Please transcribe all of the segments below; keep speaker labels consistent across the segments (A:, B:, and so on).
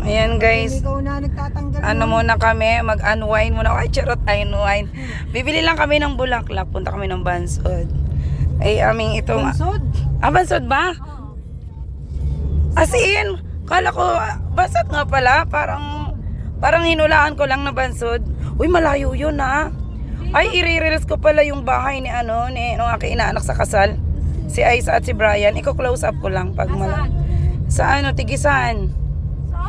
A: Ayan guys.
B: Ikaw na nagtatanggal.
A: Ano muna kami, mag-unwind muna. Ay, charot, unwind. Bibili lang kami ng bulaklak. Punta kami ng Bansod. Ay, aming itong...
B: Bansod?
A: Bansod ba? As in, kala ko, Bansod nga pala. Parang hinulaan ko lang na Bansod. Uy, malayo yun ha. Ay, i-reels ko pala yung bahay ni nung aking inaanak sa kasal. Si Aiza at si Brian. Iko-close up ko lang pag Sa Tigisan.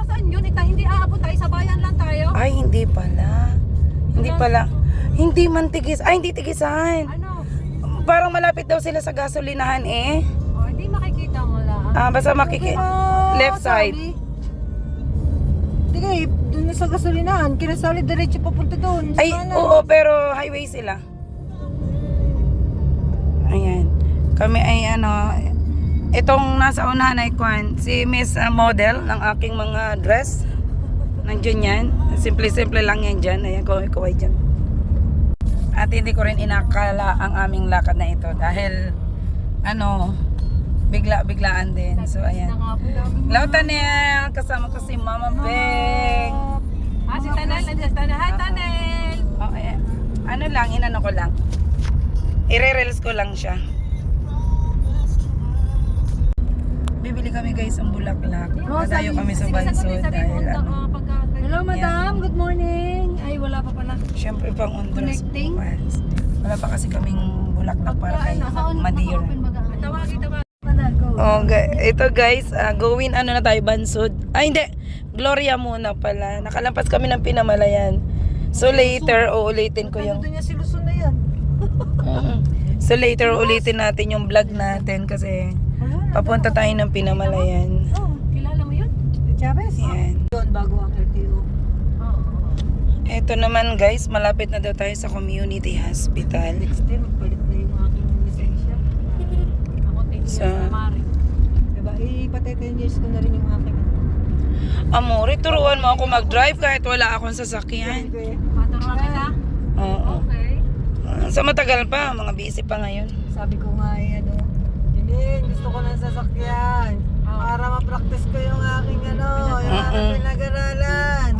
C: Saan yun? Hindi aabot tayo sa bayan lang tayo?
A: Ay, hindi pala. Hindi pala. Hindi man hindi Tigisan.
C: Ano?
A: Parang malapit daw sila sa gasolinahan eh.
C: Oh, hindi makikita mo lang.
A: Basta left side.
B: Hindi doon na sa gasolinahan. Kinasali diretso papunta doon.
A: Ay, oo, pero highway sila. Ayan. Kami ay itong nasa unahan ay si Miss Model ng aking mga dress. Nandiyan yan. Simple-simple lang yan dyan. Ayan, kaway dyan. At hindi ko rin inakala ang aming lakad na ito dahil bigla-biglaan din. So ayan. Hello Tanel, kasama ko si Mama Beng.
C: Si Tanel, nandiyan Tanel. Hi Tanel.
A: Oh, ayan. Inano ko lang. I-reels ko lang siya. Bibili kami guys ng bulaklak. Dadayo kami sa Bansod dahil
C: Hello madam, good morning. Ay wala pa pala.
A: Siyempre pang Honduras.
C: Connecting?
A: Wala pa kasi kaming bulaklak para kay Madeira.
C: Tawagin.
A: Ito guys, gawin na tayo Bansod. Ay hindi, Gloria muna pala. Nakalampas kami ng Pinamalayan. So later, uulitin ko yung...
B: Doon niya si Luzon na yan.
A: So later, uulitin natin yung vlog natin kasi papunta tayo ng Pinamalayan.
C: Oh, kilala mo yun?
B: Chavez?
A: Yan.
B: Doon bago ang LTO.
A: Ito naman guys, malapit na daw tayo sa community hospital.
B: Next time, magpalit na yung aking lisensya.
C: Ako 10 years
A: So,
C: na mari.
B: Diba, ipatay 10 years ko na rin yung aking.
A: Amore, turuan mo ako mag-drive kahit wala akong sasakyan.
C: Maturuan kita?
A: Oo.
C: Okay.
A: Sa matagal pa, mga busy pa ngayon.
B: Sabi ko nga Janine, gusto ko ng sasakyan. Para ma-practice ko yung aking yung aking pinag-aralan.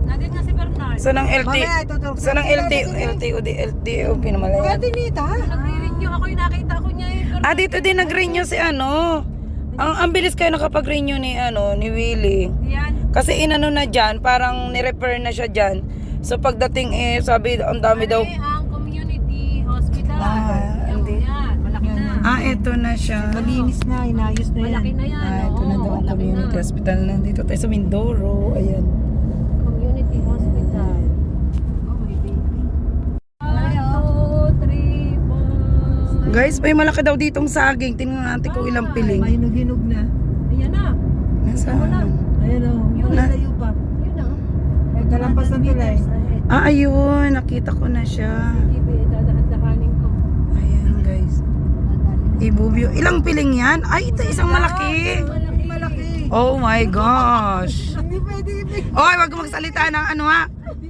C: Nandito na si Bernard.
A: Sa ng
B: Mamaya, ituturo ko.
A: Sa ng LTO Pinamalayan.
B: Kaya Tinita.
C: Nagre-renew ako yung nakita ko niya yun.
A: Dito din nag-renew si Ang bilis kayo nakapag-renew ni Willie.
C: Yan.
A: Kasi na dyan, parang ni-repair na siya dyan. So pagdating sabi, ang dami daw.
C: Ang community hospital.
A: Hindi.
C: Yan, malaki na.
A: Ito na siya.
B: Malinis na, inayos na yan.
C: Malaki na yan.
A: Ito na daw ang
C: malaki
A: community
C: na.
A: hospital. Nandito tayo sa Mindoro. Ayan.
C: Community hospital. Oh, my baby. 1, 2, 3, 4.
A: Guys, may malaki daw ditong saging. Tingnan natin kung ilang piling.
B: May hinog-hinog na.
C: Ayan na.
A: Nasaan?
B: Ayun o, malayo pa.
C: Yun na.
B: Ay, kalampas ng tulay.
A: Ayun. Nakita ko na siya.
C: Dadahan-dahanin ko.
A: Ayan, guys. Ibubyo. Ilang piling yan? Ay, ito isang malaki.
B: Malaki.
A: Oh my gosh.
B: Hindi pwede ipig.
A: Oy, wag magsalita ng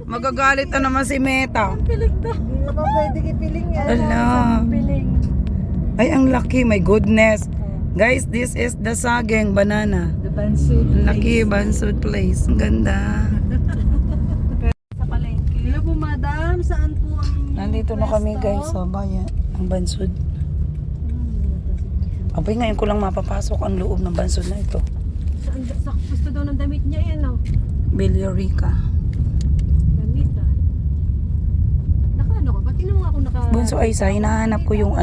A: Magagalit na naman si Meta.
B: Hindi naman pwede ipiling yan.
A: Ala. Ay, ang laki. My goodness. Guys, this is the saging banana.
B: The Bansod.
A: Ang laki, Bansod Place. Ang ganda.
C: Sa palengke.
B: Hello po madam, saan po ang...
A: Nandito na kami guys sa bayan. Ang Bansod. Abay, ngayon ko lang mapapasok ang loob ng Bansod na ito.
C: Sa gusto daw ng damit niya yan,
A: Villarica.
C: Gamitan. Nakaano ko? Ba't mo ako
A: Bunso Aiza, hinahanap ko yung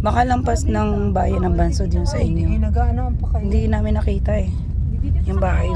A: baka lampas ng bayan ng Bansod yun sa inyo.
B: Nag-ano pa kayo?
A: Hindi namin nakita eh. Yung bahay.